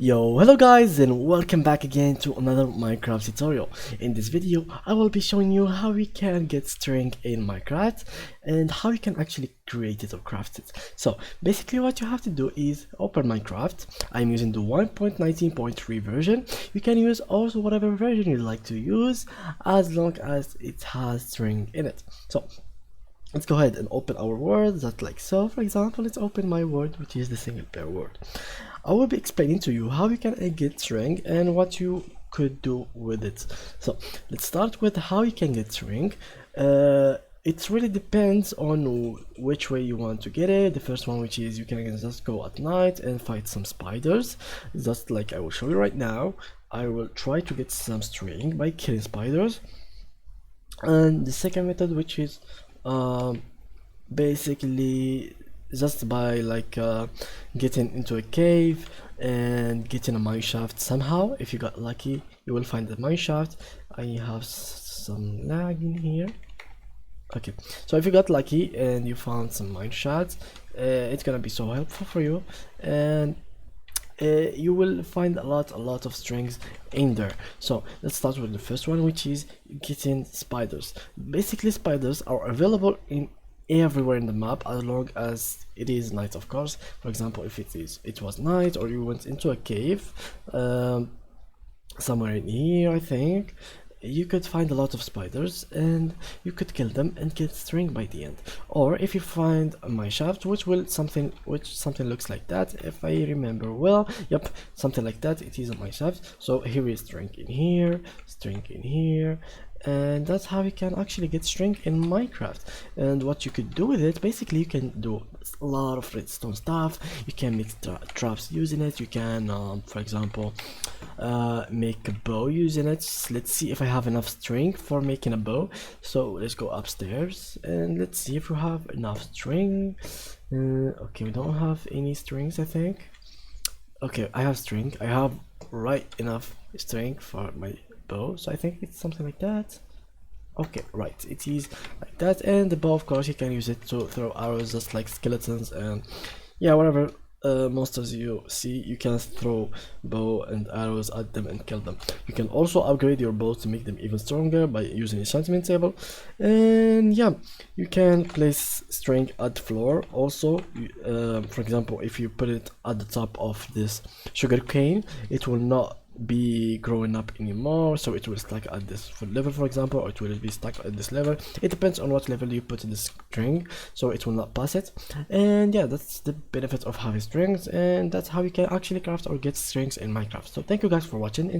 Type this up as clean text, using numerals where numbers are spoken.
Yo, hello guys and welcome back again to another Minecraft tutorial. In this video I will be showing you how we can get string in Minecraft and how you can actually create it or craft it. So basically what you have to do is open Minecraft. I'm using the 1.19.3 version. You can use also whatever version you like to use as long as it has string in it. So let's go ahead and open our world, just like so. For example, let's open my world, which is the single player world. I will be explaining to you how you can get string and what you could do with it. So let's start with how you can get string. It really depends on which way you want to get it. The first one, which is you can just go at night and fight some spiders, just like I will show you right now. I will try to get some string by killing spiders. And the second method, which is basically just by getting into a cave and getting a mine shaft somehow. If you got lucky, you will find the mine shaft. I have some lag in here. Okay, so if you got lucky and you found some mine shafts, it's gonna be so helpful for you, and you will find a lot of strings in there. So let's start with the first one, which is getting spiders. Basically spiders are available in everywhere in the map as long as it is night, of course. For example, if it was night or you went into a cave somewhere in here, I think you could find a lot of spiders and you could kill them and get string by the end. Or if you find a mine shaft, which something looks like that, if I remember well. Yep, something like that. It is a mine shaft. So here is string in here, and that's how you can actually get string in Minecraft. And what you could do with it, basically you can do a lot of redstone stuff. You can make traps using it. You can for example make a bow using it. Let's see if I have enough string for making a bow. So let's go upstairs and let's see if we have enough string. Okay, we don't have any strings, I think. Okay, I have string. I have right enough string for my bow, so I think it's something like that. Okay, right, it is like that. And the bow, of course, you can use it to throw arrows just like skeletons and yeah, whatever monsters you see, you can throw bow and arrows at them and kill them. You can also upgrade your bows to make them even stronger by using enchantment table. And yeah, you can place string at the floor also. For example, if you put it at the top of this sugar cane, it will not be growing up anymore, so it will stuck at this level, for example, or it will be stuck at this level. It depends on what level you put in the string, so it will not pass it. And yeah, that's the benefit of having strings, and that's how you can actually craft or get strings in Minecraft. So thank you guys for watching, and